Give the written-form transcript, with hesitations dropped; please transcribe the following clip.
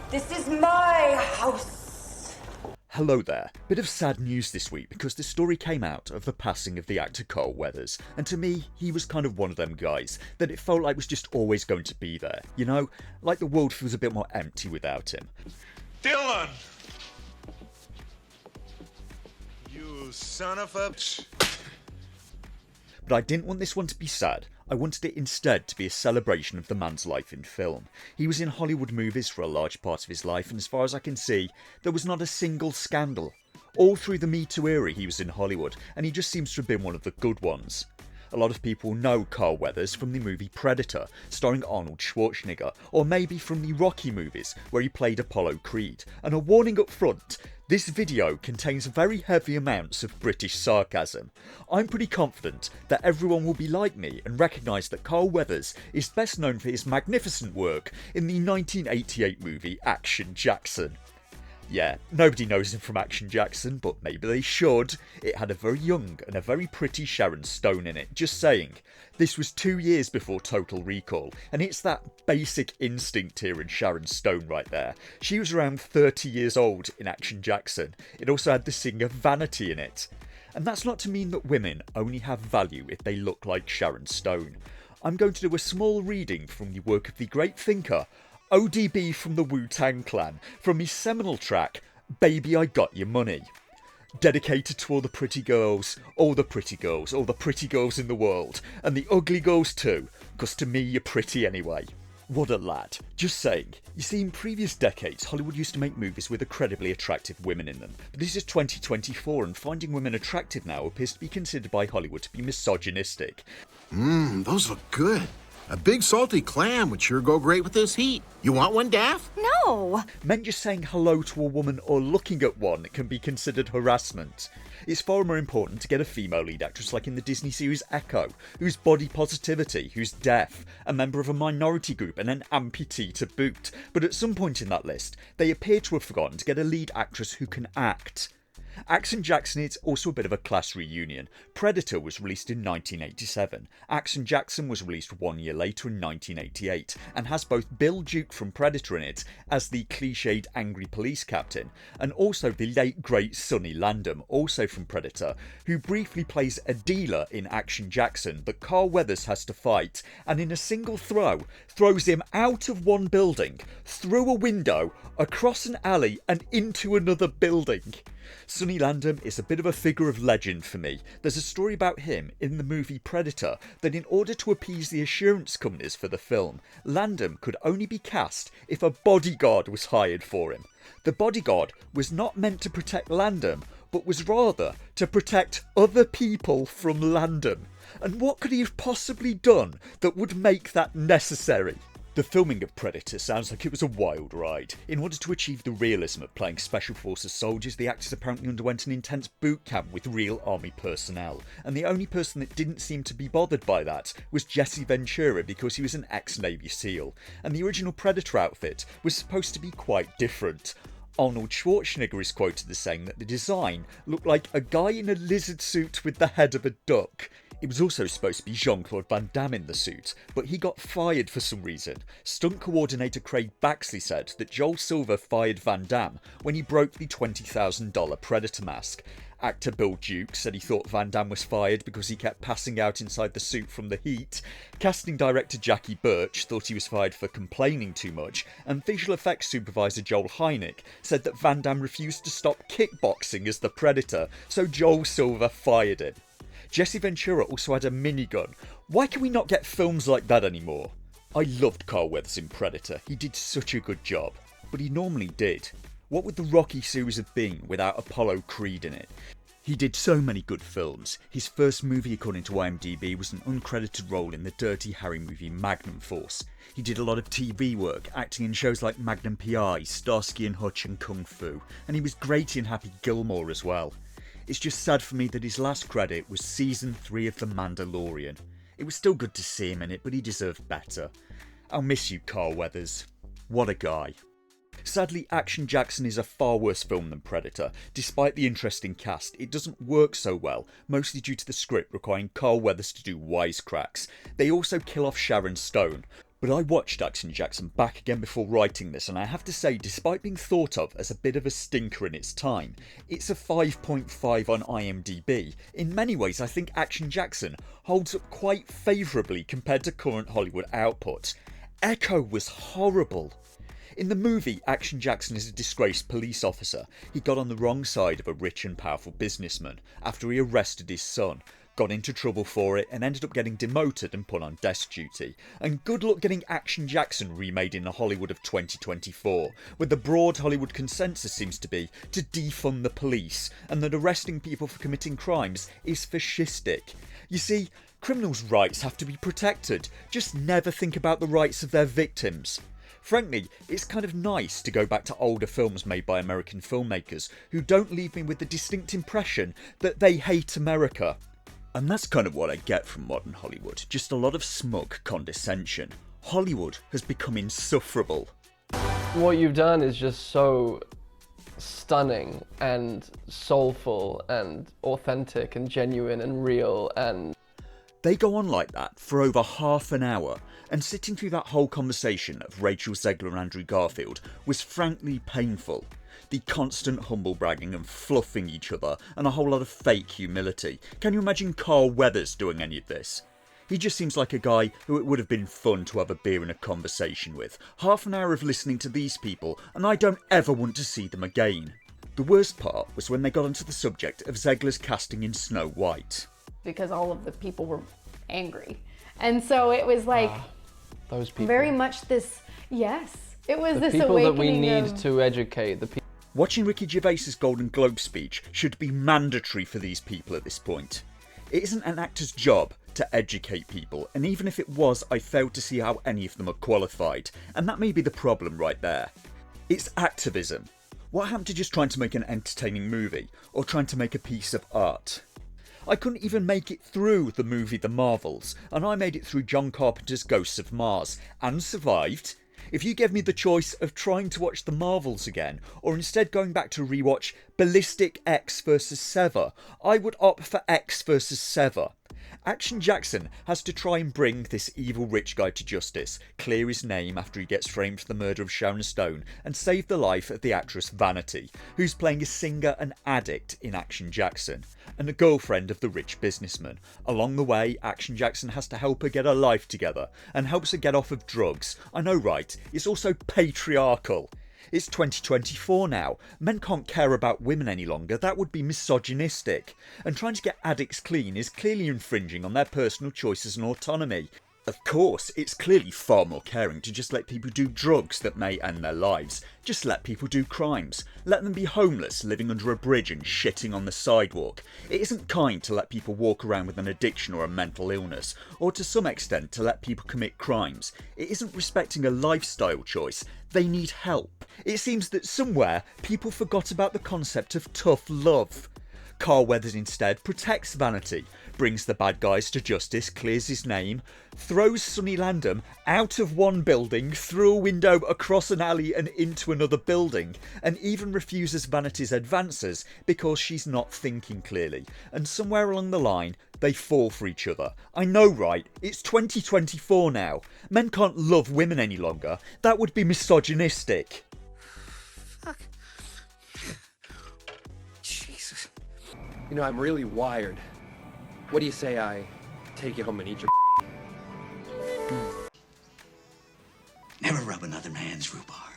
This is my house. Hello there. Bit of sad news this week because the story came out of the passing of the actor Carl Weathers, and to me, he was kind of one of them guys that it felt like was just always going to be there. You know, like the world feels a bit more empty without him. Dylan! You son of a... But I didn't want this one to be sad. I wanted it instead to be a celebration of the man's life in film. He was in Hollywood movies for a large part of his life, and as far as I can see, there was not a single scandal. All through the Me Too era he was in Hollywood, and he just seems to have been one of the good ones. A lot of people know Carl Weathers from the movie Predator, starring Arnold Schwarzenegger, or maybe from the Rocky movies, where he played Apollo Creed. And a warning up front, this video contains very heavy amounts of British sarcasm. I'm pretty confident that everyone will be like me and recognise that Carl Weathers is best known for his magnificent work in the 1988 movie Action Jackson. Yeah, nobody knows him from Action Jackson, but maybe they should. It had a very young and a very pretty Sharon Stone in it, just saying. This was 2 years before Total Recall, and it's that basic instinct here in Sharon Stone right there. She was around 30 years old in Action Jackson. It also had the singer Vanity in it. And that's not to mean that women only have value if they look like Sharon Stone. I'm going to do a small reading from the work of the great thinker, ODB from the Wu-Tang Clan, from his seminal track, Baby I Got Your Money. Dedicated to all the pretty girls, all the pretty girls, all the pretty girls in the world, and the ugly girls too, 'cause to me you're pretty anyway. What a lad. Just saying. You see, in previous decades, Hollywood used to make movies with incredibly attractive women in them. But this is 2024, and finding women attractive now appears to be considered by Hollywood to be misogynistic. Those look good. A big salty clam would sure go great with this heat. You want one, Daff? No! Men just saying hello to a woman or looking at one can be considered harassment. It's far more important to get a female lead actress like in the Disney series Echo, who's body positivity, who's deaf, a member of a minority group and an amputee to boot. But at some point in that list, they appear to have forgotten to get a lead actress who can act. Action Jackson is also a bit of a class reunion. Predator was released in 1987. Action Jackson was released 1 year later in 1988 and has both Bill Duke from Predator in it as the cliched angry police captain, and also the late great Sonny Landham, also from Predator, who briefly plays a dealer in Action Jackson that Carl Weathers has to fight, and in a single throw throws him out of one building, through a window, across an alley and into another building. Sonny Landham is a bit of a figure of legend for me. There's a story about him in the movie Predator that in order to appease the assurance companies for the film, Landham could only be cast if a bodyguard was hired for him. The bodyguard was not meant to protect Landham, but was rather to protect other people from Landham. And what could he have possibly done that would make that necessary? The filming of Predator sounds like it was a wild ride. In order to achieve the realism of playing Special Forces soldiers, the actors apparently underwent an intense boot camp with real army personnel, and the only person that didn't seem to be bothered by that was Jesse Ventura because he was an ex-Navy SEAL, and the original Predator outfit was supposed to be quite different. Arnold Schwarzenegger is quoted as saying that the design looked like a guy in a lizard suit with the head of a duck. It was also supposed to be Jean-Claude Van Damme in the suit, but he got fired for some reason. Stunt coordinator Craig Baxley said that Joel Silver fired Van Damme when he broke the $20,000 Predator mask. Actor Bill Duke said he thought Van Damme was fired because he kept passing out inside the suit from the heat. Casting director Jackie Birch thought he was fired for complaining too much, and visual effects supervisor Joel Hynek said that Van Damme refused to stop kickboxing as the Predator, so Joel Silver fired him. Jesse Ventura also had a minigun. Why can we not get films like that anymore? I loved Carl Weathers in Predator. He did such a good job. But he normally did. What would the Rocky series have been without Apollo Creed in it? He did so many good films. His first movie, according to IMDb, was an uncredited role in the Dirty Harry movie Magnum Force. He did a lot of TV work, acting in shows like Magnum P.I., Starsky and Hutch and Kung Fu, and he was great in Happy Gilmore as well. It's just sad for me that his last credit was Season 3 of The Mandalorian. It was still good to see him in it, but he deserved better. I'll miss you, Carl Weathers. What a guy. Sadly, Action Jackson is a far worse film than Predator. Despite the interesting cast, it doesn't work so well, mostly due to the script requiring Carl Weathers to do wisecracks. They also kill off Sharon Stone. But I watched Action Jackson back again before writing this, and I have to say, despite being thought of as a bit of a stinker in its time, it's a 5.5 on IMDb. In many ways, I think Action Jackson holds up quite favourably compared to current Hollywood output. Echo was horrible. In the movie, Action Jackson is a disgraced police officer. He got on the wrong side of a rich and powerful businessman after he arrested his son, got into trouble for it, and ended up getting demoted and put on desk duty. And good luck getting Action Jackson remade in the Hollywood of 2024, where the broad Hollywood consensus seems to be to defund the police, and that arresting people for committing crimes is fascistic. You see, criminals' rights have to be protected, just never think about the rights of their victims. Frankly, it's kind of nice to go back to older films made by American filmmakers who don't leave me with the distinct impression that they hate America. And that's kind of what I get from modern Hollywood, just a lot of smug condescension. Hollywood has become insufferable. What you've done is just so stunning and soulful and authentic and genuine and real, and They go on like that for over half an hour, and sitting through that whole conversation of Rachel Zegler and Andrew Garfield was frankly painful. The constant humble bragging and fluffing each other, and a whole lot of fake humility. Can you imagine Carl Weathers doing any of this? He just seems like a guy who it would have been fun to have a beer and a conversation with. Half an hour of listening to these people, and I don't ever want to see them again. The worst part was when they got onto the subject of Zegler's casting in Snow White. Because all of the people were angry. And so it was like those people. very much this, yes, it was The this people awakening that we need of, to educate, the people. Watching Ricky Gervais's Golden Globe speech should be mandatory for these people at this point. It isn't an actor's job to educate people, and even if it was, I failed to see how any of them are qualified, and that may be the problem right there. It's activism. What happened to just trying to make an entertaining movie, or trying to make a piece of art? I couldn't even make it through the movie The Marvels, and I made it through John Carpenter's Ghosts of Mars, and survived. If you gave me the choice of trying to watch The Marvels again, or instead going back to rewatch Ballistic X vs. Sever, I would opt for X vs. Sever. Action Jackson has to try and bring this evil rich guy to justice, clear his name after he gets framed for the murder of Sharon Stone, and save the life of the actress Vanity, who's playing a singer and addict in Action Jackson, and a girlfriend of the rich businessman. Along the way, Action Jackson has to help her get her life together, and helps her get off of drugs. I know, right? It's also patriarchal. It's 2024 now. Men can't care about women any longer. That would be misogynistic. And trying to get addicts clean is clearly infringing on their personal choices and autonomy. Of course, it's clearly far more caring to just let people do drugs that may end their lives. Just let people do crimes. Let them be homeless, living under a bridge and shitting on the sidewalk. It isn't kind to let people walk around with an addiction or a mental illness, or to some extent to let people commit crimes. It isn't respecting a lifestyle choice. They need help. It seems that somewhere people forgot about the concept of tough love. Carl Weathers instead protects Vanity, brings the bad guys to justice, clears his name, throws Sonny Landham out of one building, through a window, across an alley and into another building, and even refuses Vanity's advances because she's not thinking clearly. And somewhere along the line, they fall for each other. I know, right? It's 2024 now. Men can't love women any longer. That would be misogynistic. Fuck. Jesus. You know, I'm really wired. What do you say I take you home and eat your Never rub another man's rhubarb.